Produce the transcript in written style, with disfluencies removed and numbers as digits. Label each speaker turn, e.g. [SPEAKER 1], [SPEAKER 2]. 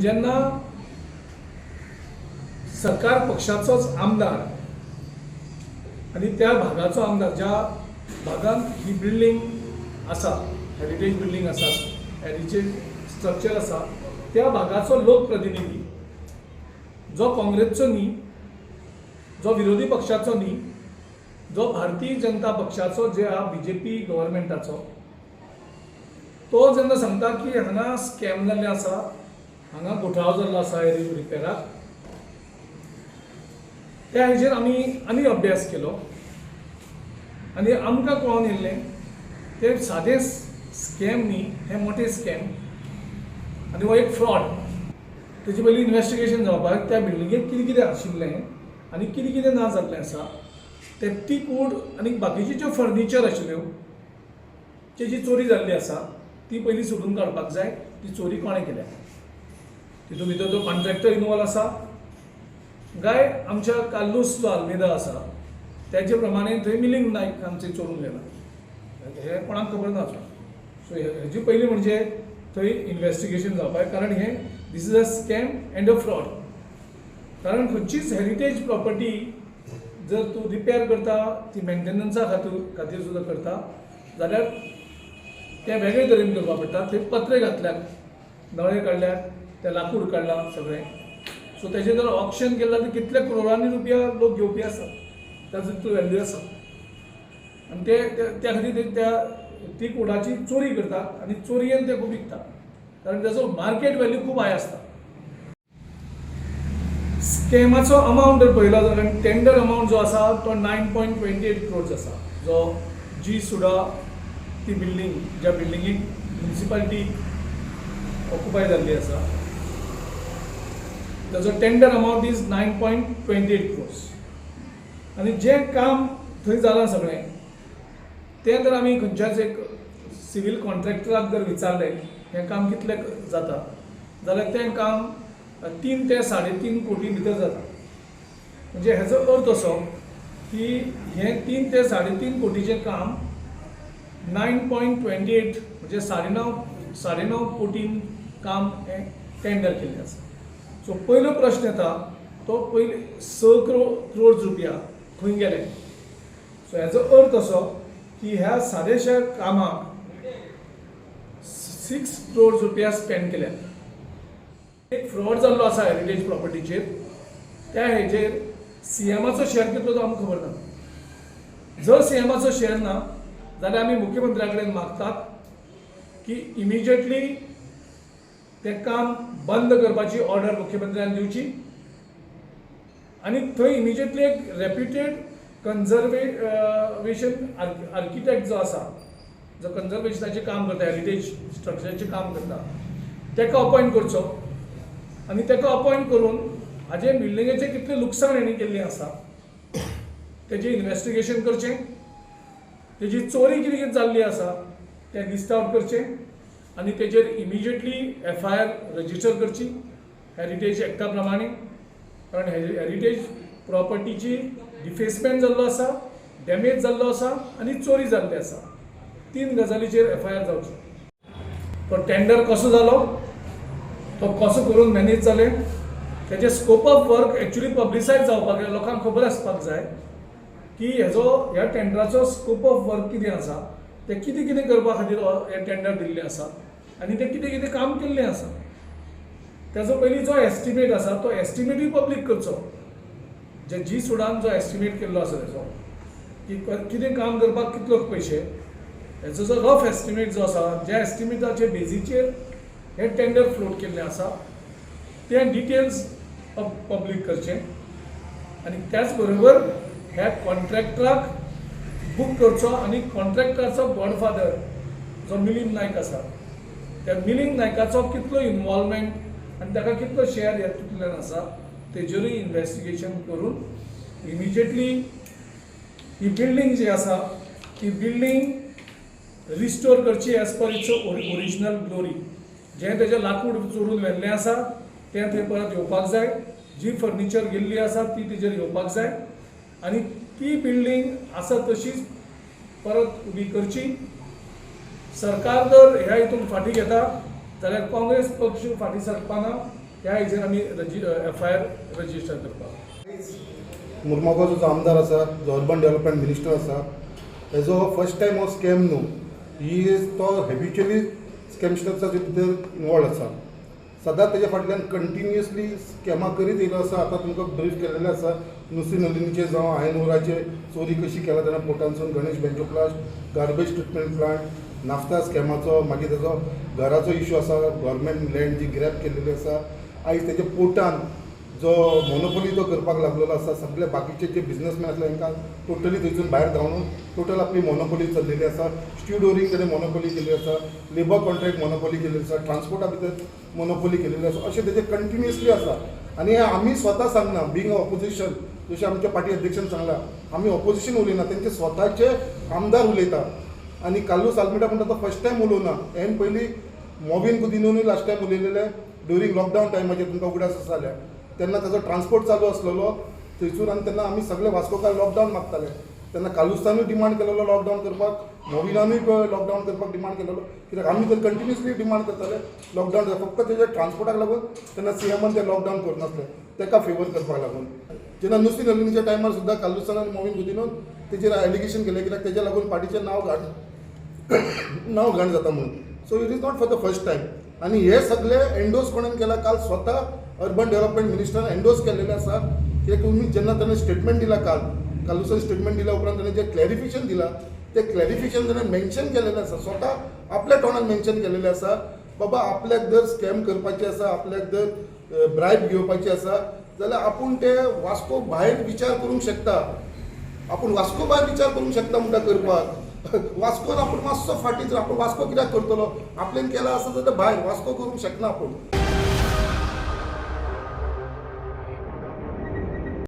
[SPEAKER 1] जेन्ना सरकार पक्षाचोच आमदार आणि त्या भागाचो आमदार ज्या भागांत ही बिल्डिंग आसा, हेरिटेज बिल्डिंग आसा, हेरिटेज स्ट्रक्चर आसा, त्या भागाचो लोकप्रतिनिधी जो काँग्रेसचो न्ही, जो विरोधी पक्षाचो न्ही, जो भारतीय जनता पक्षाचो जे हा BJP गव्हर्मेंटाचो, तो जेन्ना सांगता की हांगा स्कॅम जाल्ले आसा, हांगा घोटाळो जाल्लो आसा रिपेराक, त्या हेजेर आमी आनी अभ्यास केलो आनी आमकां कळोन येयल्लें ते सादें स्कॅम न्ही, हे मोठे स्कॅम आनी हो एक फ्रॉड. तेजे पयलीं इन्वेस्टिगेशन जावपाक त्या बिल्डिंगेक कितें कितें आशिल्लें आनी कितें कितें ना जाल्लें आसा, ते ती कूड आनी बाकीचे ज्यो फर्निचर आशिल्ल्यो तेजी चोरी जाल्ली आसा ती पयलीं सोदून काडपाक जाय. ती चोरी कोणें केल्या, तितून भितर तो कॉन्ट्रॅक्टर इनवॉल्व आसा काय आमच्या कार्लोस जो आल्मेदा आसा त्याचे प्रमाणे थंय मिलिंद नायक आमचे चोरून गेला, हे कोणाक खबर ना. सो हेजी पयलीं म्हणजे थंय इन्वेस्टिगेशन जावपाक, कारण हे this is a scam and a fraud. कारण खंयचीच हेरिटेज प्रॉपर्टी जर तूं रिपेर करता, ती मेंटेनन्सा खातीर सुद्दां करता जाल्यार ते वेगळे तरेन करपा पडटा. थंय पत्रे घातल्यात, नळे काडल्यात, ते लाकूड काडलां सगळें. सो तेजें जर ऑक्शन केलें जाल्यार कितले करोडांनी रुपया लोक घेवपी आसा, ताजो तितलो व्हॅल्यू आसा. आनी त्या खातीर ती कुडाची चोरी करतात आनी चोरयेन ते खूब विकतात, कारण ताजो मार्केट व्हॅल्यू खूब हाय आसता. स्कॅमाचो अमावंट जर पळयलो जाल्यार टेंडर अमावंट जो आसा तो 9.28 crores आसा, जो जी सुडा ती बिल्डिंग, ज्या बिल्डिंगेक म्युनिसिपालिटी ऑक्युपाय जाल्ली आसा, ताजो टेंडर अमावंट इज 9.28 crores. आनी जें काम थंय जालां सगळें तें जर आमी खंयच्याच एक सिवील कॉन्ट्रॅक्टराक जर विचारलें हें काम कितलें जाता जाल्यार तें काम 3 ते 3.5 कोटी भितर जाता. म्हणजे हेजो अर्थ असो की हें 3 ते 3.5 कोटीचें काम 9.28 म्हणजे 9.5 कोटीन काम हें टेंडर केल्लें आसा. सो पयलो प्रश्न येता तो पयलीं 6 crores रुपया खंय गेले. सो हेजो अर्थ असो की ह्या सादेशा कामाक 6 crores रुपया स्पेंड केल्या. एक फ्रॉड जाल्लो आसा हेरिटेज प्रॉपर्टीचेर, त्या हेजेर CMाचो शेअर कितलो तो आमकां खबर ना. जर CMाचो शेअर ना जाल्यार आमी मुख्यमंत्र्या कडेन मागतात की इमिजिएटली तें काम बंद करपाची ऑर्डर मुख्यमंत्र्यान दिवची आनी थंय इमिजिएटली एक रेप्युटेड कन्झर्वेशन आर्किटेक्ट जो आसा, जो कन्झर्वेशनाचें काम करता, हेरिटेज स्ट्रक्चराचें काम करता, ताका अपॉयंट करचो आनी ताका अपॉयंट करून हाजे बिल्डिंगेचें कितलें लुकसाण हेणी केल्लें आसा तेजें इन्वेस्टिगेशन करचें, तेजी चोरी कितें कितें जाल्ली आसा तें लिस्ट आउट करचें आनी तेजेर इमिजिएटली FIR रजिस्टर करची हेरिटेज एक्टा प्रमाणे. कारण हेरिटेज प्रॉपर्टीची डिफेसमेंट जाल्लो आसा, डॅमेज जाल्लो आसा आनी चोरी जाल्ली आसा, 3 गजालीचेर FIR जावची. तो टेंडर कसो जालो, तो कसो करून मॅनेज जालें, तेजें स्कोप ऑफ वर्क एक्चुली पब्लिसायज जावपाक जाय, लोकांक खबर आसपाक जाय की ह्या टेंडराचो स्कोप ऑफ वर्क कितें आसा, ते कितें कितें करपा खातीर हें टेंडर दिल्लें आसा आनी तें कितें कितें काम केल्लें आसा. ताजो पयलीं जो एस्टिमेट आसा तो एस्टिमेटूय पब्लीक करचो. जे जी सुडान जो एस्टिमेट केल्लो आसा तेजो की कितें काम करपाक कितलो पयशे, हेजो जो रफ एस्टिमेट जो आसा, ज्या एस्टिमेटाचे बेजीचेर हें टेंडर फ्लोट केल्लें आसा तें डिटेल्स पब्लीक करचें आनी त्याच बरोबर ह्या कॉन्ट्रॅक्टराक बूक करचो आनी कॉन्ट्रॅक्टराचो गॉडफादर जो मिलिंद नायक आसा, त्या मिलिंद नायकाचो कितलो इनवॉल्वमेंट आनी ताका कितलो शेअर ह्या तितूंतल्यान आसा तेजेरूय इन्वेस्टिगेशन करून इमिजिएटली ही बिल्डिंग जी आसा ती बिल्डिंग रिस्टोर करची as per its original glory. जें तेजें लाकूड चोरून व्हेल्लें आसा तें थंय परत येवपाक जाय, जी फर्निचर गेल्ली आसा ती तेजेर येवपाक जाय आनी ती बिल्डिंग आसा तशीच परत उबी करची. सरकार जर ह्या हितून फाटी घेता जाल्यार काँग्रेस पक्ष फाटी सरपाना ह्या हेजेर आमी FIR रजिस्टर करपाक.
[SPEAKER 2] मुर्मुगांवचो जो आमदार आसा, जो अर्बन डेव्हलपमेंट मिनिस्टर आसा, हेजो फर्स्ट टायम हो स्कॅम न्हू. तो हॅबिच्युअली स्कॅमस्टर्साच्या भितर इनवॉल्ड आसा. सदांच तेजे फाटल्यान कंटिन्युअसली स्कॅमां करीत येयलो आसा. आतां तुमकां ब्रीफ केलेलें आसा नुस्तें नलिनीचे जावं आयनोराचे चोरी कशी केला तेन्ना पोर्टानसून Ganesh बेंचोप्लास्ट, garbage treatment plant, naphtha स्कॅमाचो, मागीर तेजो घराचो इश्यू आसा, गव्हर्मेंट लँड जी ग्रॅब केलेली आसा. आयज तेजे पोर्टान जो मोनोपोली तो करपाक लागलेलो आसा. सगळे बाकीचे जे बिझनेसमॅन आसले तांकां टोटली थंयसून भायर धांवन टोटल आपली मोनोपोली चल्लेली आसा. स्ट्युडोरींग तेणें मोनोपोली केल्ली आसा, लेबर कॉन्ट्रॅक्ट मोनोपोली केल्ली आसा, ट्रान्सपोर्टा भितर मोनोपोली केलेली आसा. अशें तेजें कंटिन्युअसली आसा. आनी हें आमी स्वता सांगना, बिंग ऑपोजिशन, जशें आमच्या पार्टी अध्यक्षान सांगलां, आमी ऑपोजिशन उलयना, तेंचे स्वताचे आमदार उलयता. आनी कालूस आल्मेडा म्हणटा तो फर्स्ट टायम उलोवना. हें पयलीं मॉविन गुदिनूय लास्ट टायम उलयलेले ड्युरींग लॉकडावन टायमाचेर तुमकां उगडास आसताले तेन्ना ताजो ट्रान्सपोर्ट चालू आसलेलो थंयसून. आनी तेन्ना आमी सगळे वास्कोकार लॉकडावन मागताले. तेन्ना कालुस्तानूय डिमांड केलेलो लॉकडावन करपाक, मोविनानूय लॉकडावन करपाक डिमांड केलेलो. कित्याक आमी तर कंटिन्युअसली डिमांड करताले लॉकडावन. फक्त तेजे ट्रान्सपोर्टाक लागून तेन्ना CMन ते लॉकडावन करनासले, ताका फेवर करपाक लागून. जेन्ना नुस्तें नलिनीच्या टायमार सुद्दां कालुस्तान आनी मोविन गुदिनून तेजेर एलिगेशन केलें, कित्याक तेज्या लागून पार्टीचें नांव घाण जाता म्हणून. So it is not for the first time. आनी हे सगळे एंडोस कोणेन केला, काल स्वता अर्बन डेव्हलपमेंट मिनिस्टरान एंडोस केलेले आसा. कित्याक तुमी जेन्ना ताणें स्टेटमेंट दिला कालुसान स्टेटमेंट दिल्या उपरांत ताणें जें क्लॅरिफिकेशन दिलां तें क्लॅरिफिकेशन ताणें मेन्शन केलेलें आसा. स्वता आपल्या तोंडान मेन्शन केलेलें आसा, बाबा आपल्याक जर स्कॅम करपाचें आसा, आपल्याक जर ब्रायब घेवपाची आसा जाल्यार आपूण ते वास्को भायर विचार करूंक शकता. आपूण वास्को भायर विचार करूंक शकता म्हणटा करपाक. वास्कोन आपूण मातसो फाटीच, आपूण वास्को कित्याक करतलो? आपल्यान केला आसा जाल्यार भायर वास्को करूंक शकना आपूण.